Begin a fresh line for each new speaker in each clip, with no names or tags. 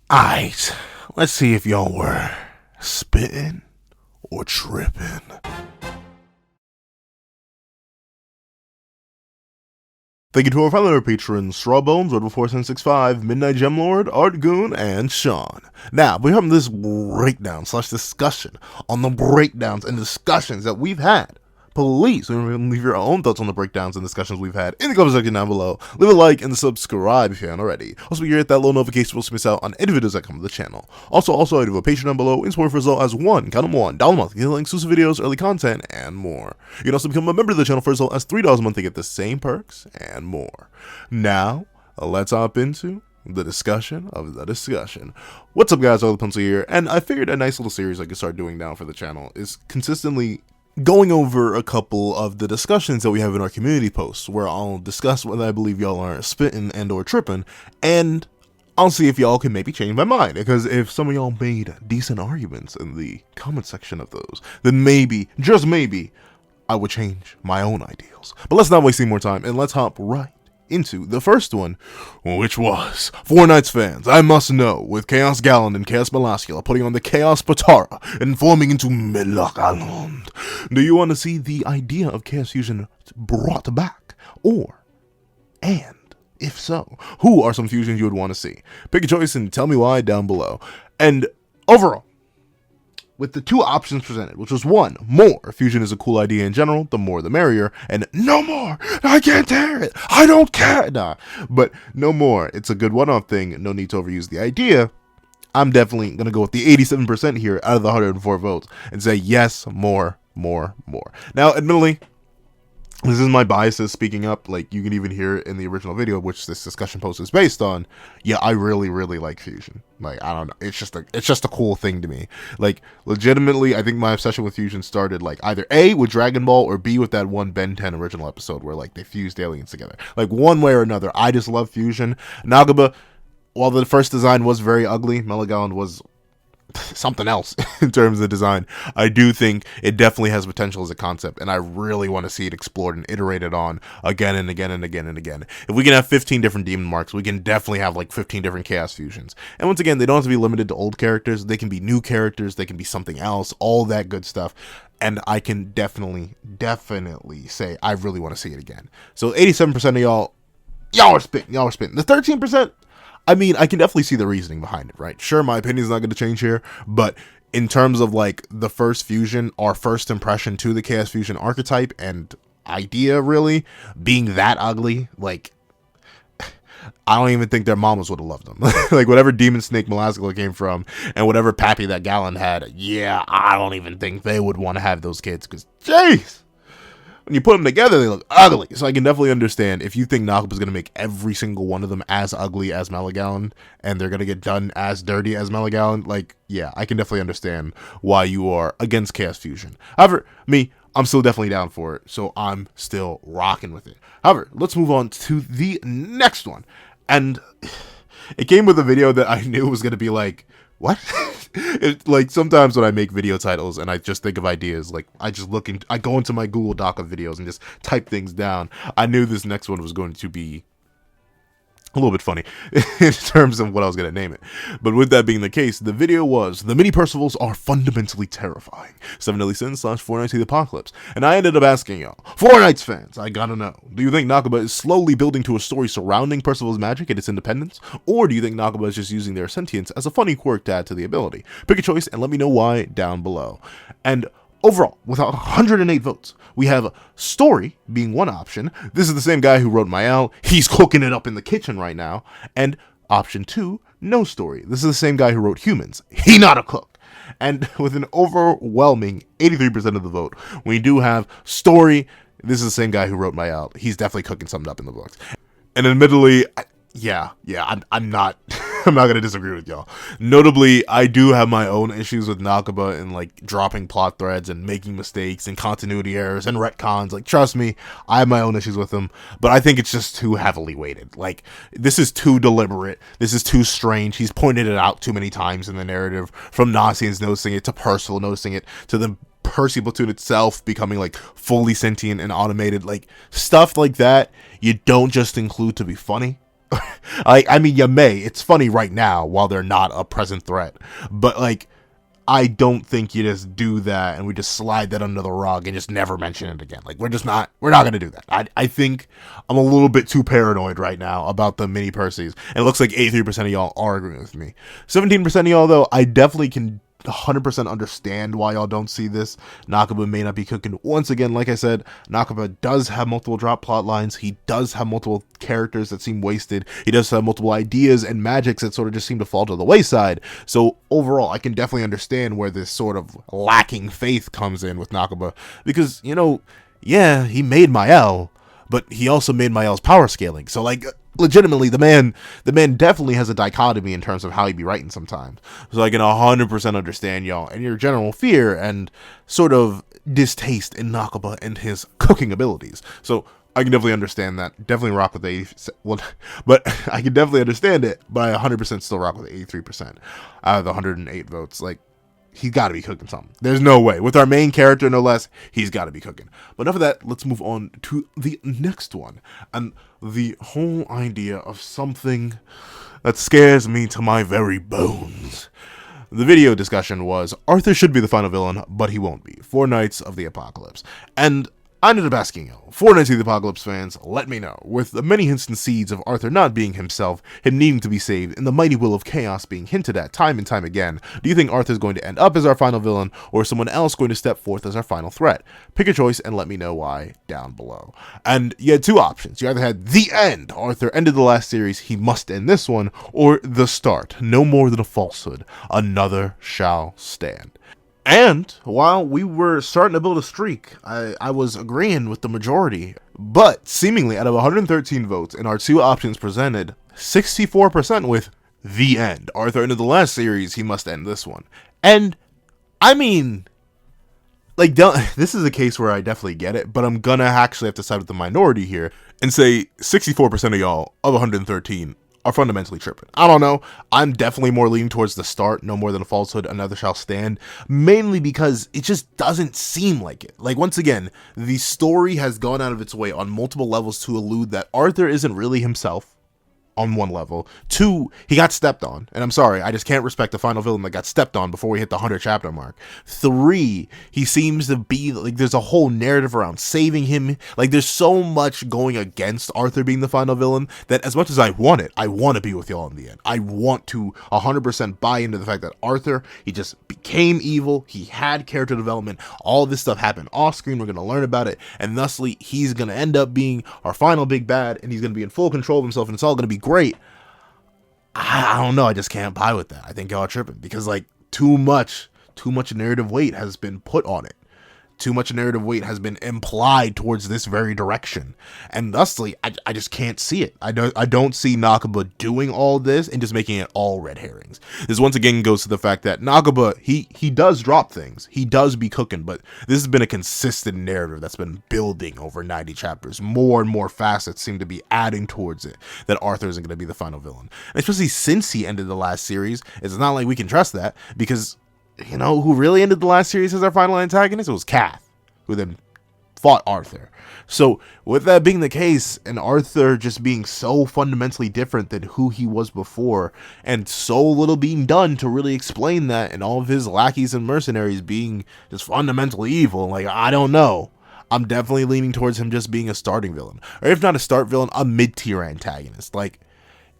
Alright, let's see if y'all were spitting or tripping. Thank you to our fellow patrons, Strawbones, Red4765, Midnight Gemlord, Art Goon, and Sean. Now, we're having this breakdown / discussion on the breakdowns and discussions that we've had. Please leave your own thoughts on the breakdowns and discussions we've had in the comment section down below. Leave a like and subscribe if you haven't already. Also, be sure to hit that little notification to miss out on any videos that come to the channel. Also, I do have a Patreon down below in support for as low as $1 a month, get exclusive videos, early content, and more. You can also become a member of the channel for as low as $3 a month to get the same perks and more. Now, let's hop into the discussion of the discussion. What's up, guys? All the Pencil here, and I figured a nice little series I could start doing now for the channel is consistently going over a couple of the discussions that we have in our community posts, where I'll discuss whether I believe y'all are spitting and or tripping, and I'll see if y'all can maybe change my mind, because if some of y'all made decent arguments in the comment section of those, then maybe, just maybe, I would change my own ideals. But let's not waste any more time, and let's hop right into the first one, which was Four Knights fans, I must know, with Chaos Galland and Chaos Melascula putting on the Chaos Patara and forming into Meliodas. Do you want to see the idea of Chaos Fusion brought back? And if so, who are some fusions you would want to see? Pick a choice and tell me why down below. And overall, with the two options presented, which was one, more, fusion is a cool idea in general, the more the merrier, and no more, I can't tear it, I don't care, but no more, it's a good one-off thing, no need to overuse the idea. I'm definitely going to go with the 87% here out of the 104 votes, and say yes, more. Now, admittedly, this is my biases speaking up. Like, you can even hear it in the original video, which this discussion post is based on. Yeah, I really like fusion. Like, I don't know, it's just a cool thing to me. Like, legitimately, I think my obsession with fusion started, like, either A, with Dragon Ball, or B, with that one Ben 10 original episode where, like, they fused aliens together. Like, one way or another, I just love fusion. Nagaba, while the first design was very ugly, Meliodas was something else in terms of design. I do think it definitely has potential as a concept, and I really want to see it explored and iterated on again and again and again and again. If we can have 15 different demon marks, we can definitely have like 15 different chaos fusions. And once again, they don't have to be limited to old characters. They can be new characters, they can be something else, all that good stuff. And I can definitely say I really want to see it again. So 87% of y'all are spitting. The 13%, I mean, I can definitely see the reasoning behind it, right? Sure, my opinion's not going to change here, but in terms of, like, the first fusion, our first impression to the Chaos Fusion archetype and idea, really, being that ugly, like, I don't even think their mamas would have loved them. Like, whatever Demon Snake Melascula came from, and whatever Pappy that Galland had, yeah, I don't even think they would want to have those kids, because, jeez! When you put them together, they look ugly. So I can definitely understand if you think Nagaba is going to make every single one of them as ugly as Meliodas, and they're going to get done as dirty as Meliodas, like, yeah, I can definitely understand why you are against Chaos Fusion. However, I'm still definitely down for it, so I'm still rocking with it. However, let's move on to the next one. And it came with a video that I knew was going to be like, what? Like, sometimes when I make video titles and I just think of ideas, like, I go into my Google Doc of videos and just type things down. I knew this next one was going to be a little bit funny in terms of what I was going to name it. But with that being the case, the video was, the mini Percivals are fundamentally terrifying. 7 Deadly Sins / Four Knights of the Apocalypse. And I ended up asking y'all, Four Knights fans, I gotta know, do you think Nagaba is slowly building to a story surrounding Percival's magic and its independence? Or do you think Nagaba is just using their sentience as a funny quirk to add to the ability? Pick a choice and let me know why down below. And overall, with 108 votes, we have story being one option. This is the same guy who wrote Mael. He's cooking it up in the kitchen right now. And option 2, no story. This is the same guy who wrote humans. He not a cook. And with an overwhelming 83% of the vote, we do have story. This is the same guy who wrote Mael. He's definitely cooking something up in the books. And admittedly, I'm not I'm not gonna disagree with y'all. Notably, I do have my own issues with Nagaba and, like, dropping plot threads and making mistakes and continuity errors and retcons. Like, trust me, I have my own issues with him, but I think it's just too heavily weighted. Like, this is too deliberate. This is too strange. He's pointed it out too many times in the narrative, from Nasians noticing it to Percival noticing it to the Percy platoon itself becoming, like, fully sentient and automated. Like, stuff like that you don't just include to be funny. I mean, you may. It's funny right now while they're not a present threat, but like, I don't think you just do that and we just slide that under the rug and just never mention it again. Like, we're not going to do that. I think I'm a little bit too paranoid right now about the mini Percies. And it looks like 83% of y'all are agreeing with me. 17% of y'all, though, I definitely can 100% understand why y'all don't see this. Nakaba may not be cooking. Once again, like I said, Nakaba does have multiple drop plot lines. He does have multiple characters that seem wasted. He does have multiple ideas and magics that sort of just seem to fall to the wayside. So overall, I can definitely understand where this sort of lacking faith comes in with Nakaba. Because, you know, yeah, he made Mael, but he also made Mael's power scaling. So, like, legitimately, the man definitely has a dichotomy in terms of how he be writing sometimes. So I can 100% understand y'all and your general fear and sort of distaste in Nakaba and his cooking abilities. So I can definitely understand that. Definitely rock with the 80%. Well, but I can definitely understand it, but I 100% still rock with 83% out of the 108 votes. Like, he's got to be cooking something. There's no way. With our main character, no less, he's got to be cooking. But enough of that. Let's move on to the next one. And the whole idea of something that scares me to my very bones. The video discussion was, Arthur should be the final villain, but he won't be. 4 Knights of the Apocalypse. And I ended up asking you, 4 Knights of the Apocalypse fans, let me know. With the many hints and seeds of Arthur not being himself, him needing to be saved, and the mighty will of chaos being hinted at time and time again, do you think Arthur's going to end up as our final villain, or is someone else going to step forth as our final threat? Pick a choice and let me know why down below. And you had 2 options. You either had the end, Arthur ended the last series, he must end this one, or the start, no more than a falsehood, another shall stand. And while we were starting to build a streak, I was agreeing with the majority. But seemingly out of 113 votes in our 2 options presented, 64% with the end. Arthur ended the last series, he must end this one. And I mean, like, this is a case where I definitely get it, but I'm gonna actually have to side with the minority here and say 64% of y'all of 113 are fundamentally tripping. I don't know. I'm definitely more leaning towards the start, no more than a falsehood, another shall stand, mainly because it just doesn't seem like it. Like, once again, the story has gone out of its way on multiple levels to allude that Arthur isn't really himself. On 1 level. 2, he got stepped on. And I'm sorry, I just can't respect the final villain that got stepped on before we hit the 100 chapter mark. 3, he seems to be, like, there's a whole narrative around saving him. Like, there's so much going against Arthur being the final villain that as much as I want it, I want to be with y'all in the end. I want to 100% buy into the fact that Arthur, he just became evil. He had character development. All this stuff happened off screen. We're going to learn about it. And thusly, he's going to end up being our final big bad. And he's going to be in full control of himself. And it's all going to be great. I don't know. I just can't buy with that. I think y'all are tripping because, like, too much narrative weight has been put on it. Too much narrative weight has been implied towards this very direction, and thusly, I just can't see it. I don't see Nakaba doing all this and just making it all red herrings. This once again goes to the fact that Nakaba, he does drop things, he does be cooking, but this has been a consistent narrative that's been building over 90 chapters. More and more facets seem to be adding towards it that Arthur isn't going to be the final villain, and especially since he ended the last series. It's not like we can trust that because, you know, who really ended the last series as our final antagonist? It was Kath, who then fought Arthur. So with that being the case, and Arthur just being so fundamentally different than who he was before, and so little being done to really explain that, and all of his lackeys and mercenaries being just fundamentally evil, like, I don't know. I'm definitely leaning towards him just being a starting villain. Or if not a start villain, a mid-tier antagonist. Like,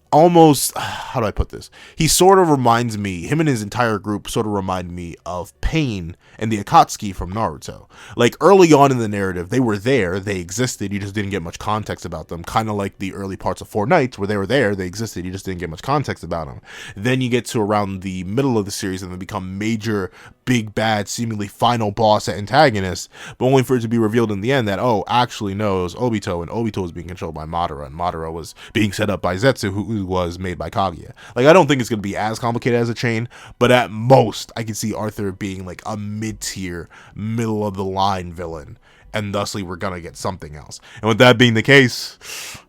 almost, how do I put this? He sort of reminds me, him and his entire group sort of remind me of Pain and the Akatsuki from Naruto. Like, early on in the narrative, they were there, they existed, you just didn't get much context about them. Kind of like the early parts of 4 Knights, where they were there, they existed, you just didn't get much context about them. Then you get to around the middle of the series, and they become major, big, bad, seemingly final boss antagonists, but only for it to be revealed in the end that, oh, actually, no, it was Obito, and Obito was being controlled by Madara, and Madara was being set up by Zetsu, who was made by Kaguya. Like, I don't think it's going to be as complicated as a chain, but at most, I can see Arthur being like a mid-tier, middle-of-the-line villain, and thusly we're going to get something else. And with that being the case,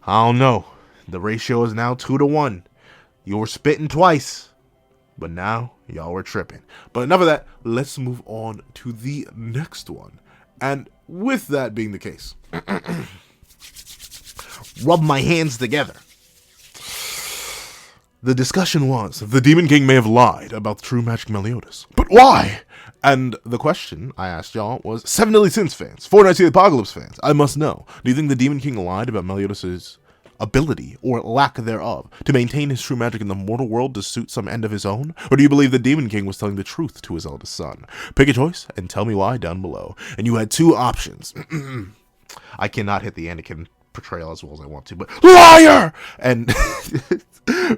I don't know. The ratio is now 2-1. You were spitting twice, but now y'all were tripping. But enough of that, let's move on to the next one. And with that being the case, rub my hands together. the discussion was if the Demon King may have lied about the true magic Meliodas. But why? And the question I asked y'all was, 7 Deadly Sins fans, 4 Nights of the Apocalypse fans, I must know, do you think the Demon King lied about Meliodas' ability, or lack thereof, to maintain his true magic in the mortal world to suit some end of his own? Or do you believe the Demon King was telling the truth to his eldest son? Pick a choice and tell me why down below. And you had 2 options. I cannot hit the Anakin portrayal as well as I want to, but liar! And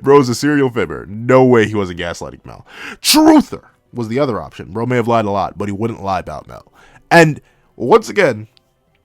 bro's a serial fibber. No way he wasn't gaslighting Mel. Truther was the other option. Bro may have lied a lot, but he wouldn't lie about Mel. And once again,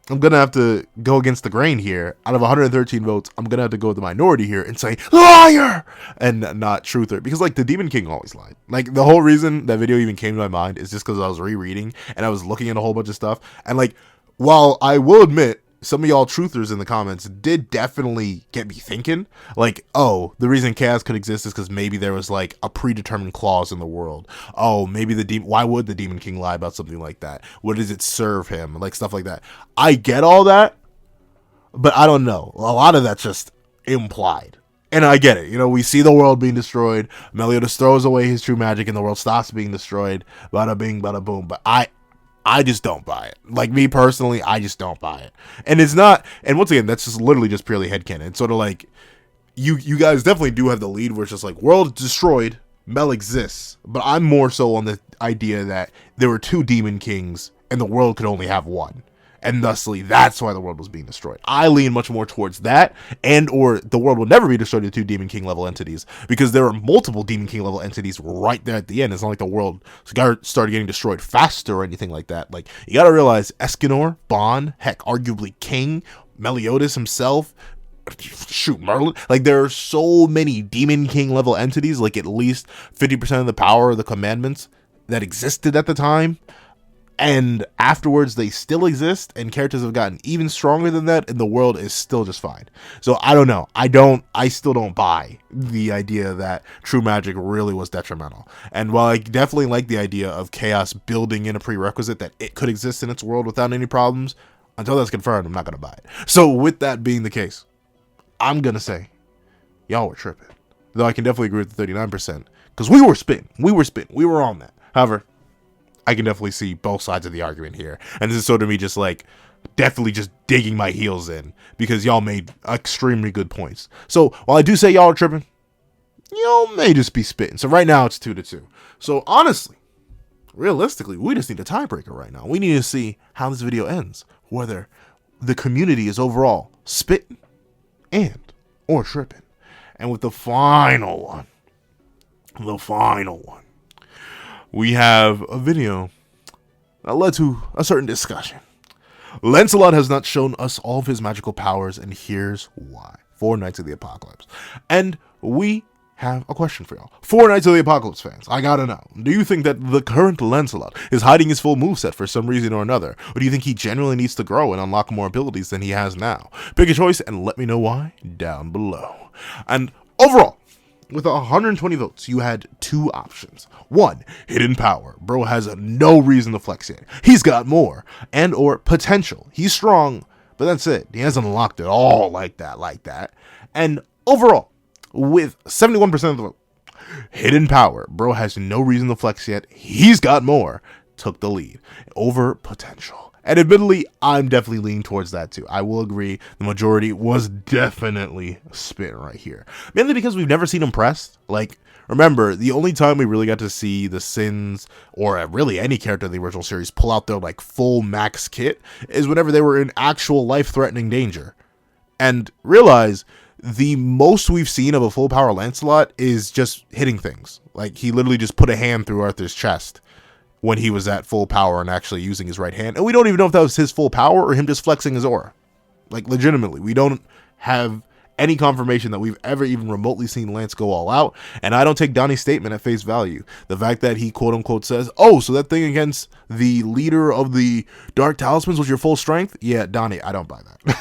I'm going to have to go against the grain here. Out of 113 votes, I'm going to have to go with the minority here and say, liar! And not truther. Because, like, the Demon King always lied. Like, the whole reason that video even came to my mind is just because I was rereading and I was looking at a whole bunch of stuff. And, like, while I will admit, some of y'all truthers in the comments did definitely get me thinking, like, oh, the reason chaos could exist is because maybe there was, like, a predetermined clause in the world. Oh, maybe why would the Demon King lie about something like that? What does it serve him? Like, stuff like that. I get all that, but I don't know. A lot of that's just implied. And I get it. You know, we see the world being destroyed. Meliodas throws away his true magic and the world stops being destroyed. Bada bing, bada boom. But I just don't buy it. Like, me personally, I just don't buy it. And it's not, and once again, that's just literally just purely headcanon. It's sort of like, you guys definitely do have the lead where it's just like, world destroyed, Mel exists. But I'm more so on the idea that there were 2 Demon Kings and the world could only have 1. And thusly, that's why the world was being destroyed. I lean much more towards that, and or the world will never be destroyed to 2 Demon King level entities, because there are multiple Demon King level entities right there at the end. It's not like the world started getting destroyed faster or anything like that. Like, you gotta realize, Escanor, Bon, heck, arguably King, Meliodas himself, shoot, Merlin, like, there are so many Demon King level entities, like at least 50% of the power of the commandments that existed at the time. And afterwards, they still exist, and characters have gotten even stronger than that, and the world is still just fine. So, I don't know. I still don't buy the idea that true magic really was detrimental. And while I definitely like the idea of chaos building in a prerequisite that it could exist in its world without any problems, until that's confirmed, I'm not going to buy it. So, with that being the case, I'm going to say, y'all were tripping. Though I can definitely agree with the 39%, because we were spitting. We were on that. However, I can definitely see both sides of the argument here. And this is sort of me just like definitely just digging my heels in because y'all made extremely good points. So while I do say y'all are tripping, y'all may just be spitting. So right now it's 2-2. So honestly, realistically, we just need a tiebreaker right now. We need to see how this video ends, whether the community is overall spitting and or tripping. And with the final one, we have a video that led to a certain discussion. Lancelot has not shown us all of his magical powers, and here's why. 4 Nights of the Apocalypse. And we have a question for y'all. 4 Nights of the Apocalypse fans, I gotta know. Do you think that the current Lancelot is hiding his full moveset for some reason or another? Or do you think he genuinely needs to grow and unlock more abilities than he has now? Pick a choice and let me know why down below. And overall, with 120 votes, you had 2 options. 1, hidden power. Bro has no reason to flex it. He's got more. And or potential. He's strong, but that's it. He hasn't unlocked it all like that. And overall, with 71% of the vote, hidden power. Bro has no reason to flex yet. He's got more. Took the lead over potential. And admittedly, I'm definitely leaning towards that too. I will agree, the majority was definitely spitting right here. Mainly because we've never seen him pressed. Like, remember, the only time we really got to see the Sins, or really any character in the original series, pull out their like full max kit is whenever they were in actual life-threatening danger. And realize, the most we've seen of a full power Lancelot is just hitting things. Like, he literally just put a hand through Arthur's chest when he was at full power and actually using his right hand. And we don't even know if that was his full power or him just flexing his aura. Like, legitimately, we don't have any confirmation that we've ever even remotely seen Lance go all out. And I don't take Donnie's statement at face value. The fact that he quote unquote says, oh, so that thing against the leader of the Dark Talismans was your full strength? Yeah, Donnie, I don't buy that.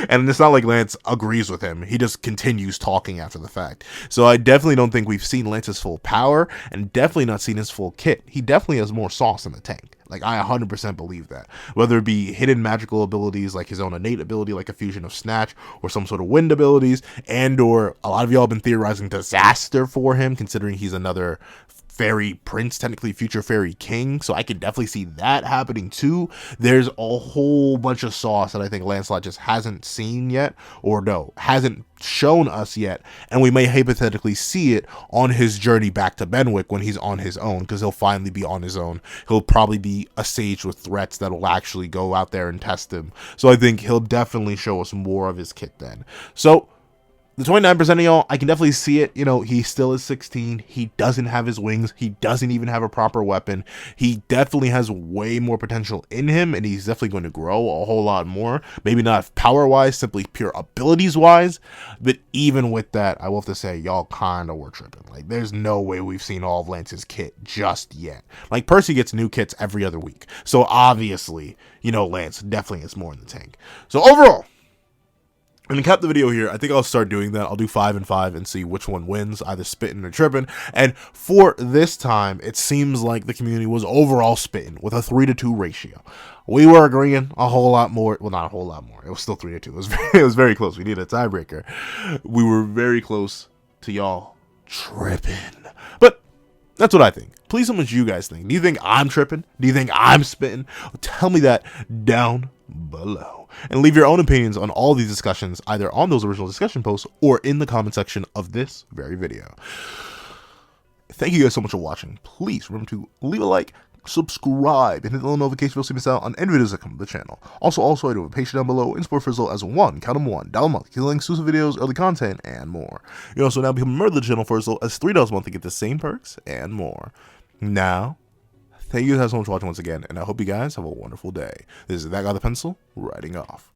And it's not like Lance agrees with him. He just continues talking after the fact. So I definitely don't think we've seen Lance's full power, and definitely not seen his full kit. He definitely has more sauce in the tank. Like, I 100% believe that. Whether it be hidden magical abilities, like his own innate ability, like a fusion of Snatch, or some sort of wind abilities, and or a lot of y'all have been theorizing disaster for him, considering he's another fairy prince, technically future fairy king, so I could definitely see that happening too. There's a whole bunch of sauce that I think Lancelot just hasn't seen yet, or no, hasn't shown us yet, and we may hypothetically see it on his journey back to Benwick when he's on his own, because he'll finally be on his own. He'll probably be assuaged with threats that will actually go out there and test him, so I think he'll definitely show us more of his kit then. So the 29% of y'all, I can definitely see it. You know, he still is 16. He doesn't have his wings. He doesn't even have a proper weapon. He definitely has way more potential in him, and he's definitely going to grow a whole lot more. Maybe not power-wise, simply pure abilities-wise. But even with that, I will have to say, y'all kind of were tripping. Like, there's no way we've seen all of Lance's kit just yet. Like, Percy gets new kits every other week. So, obviously, you know, Lance definitely is more in the tank. So, overall, and to cap the video here, I think I'll start doing that. I'll do 5 and 5 and see which one wins, either spitting or tripping. And for this time, it seems like the community was overall spitting with a 3-to-2 ratio. We were agreeing a whole lot more. Well, not a whole lot more. It was still 3-2. It was very close. We needed a tiebreaker. We were very close to y'all tripping. But that's what I think. Please tell me what you guys think. Do you think I'm tripping? Do you think I'm spitting? Tell me that down below. And leave your own opinions on all these discussions, either on those original discussion posts or in the comment section of this very video. Thank you guys so much for watching. Please remember to leave a like, subscribe, and hit the little notification bell so you miss out on any videos that come to the channel. Also, I do have a page down below and support Percival as $1 $1 a month, killing exclusive videos, early content, and more. You can also now become a member of the channel for as low as $3 a month to get the same perks and more. Now, thank you guys so much for watching once again, and I hope you guys have a wonderful day. This is That Guy with the Pencil, writing off.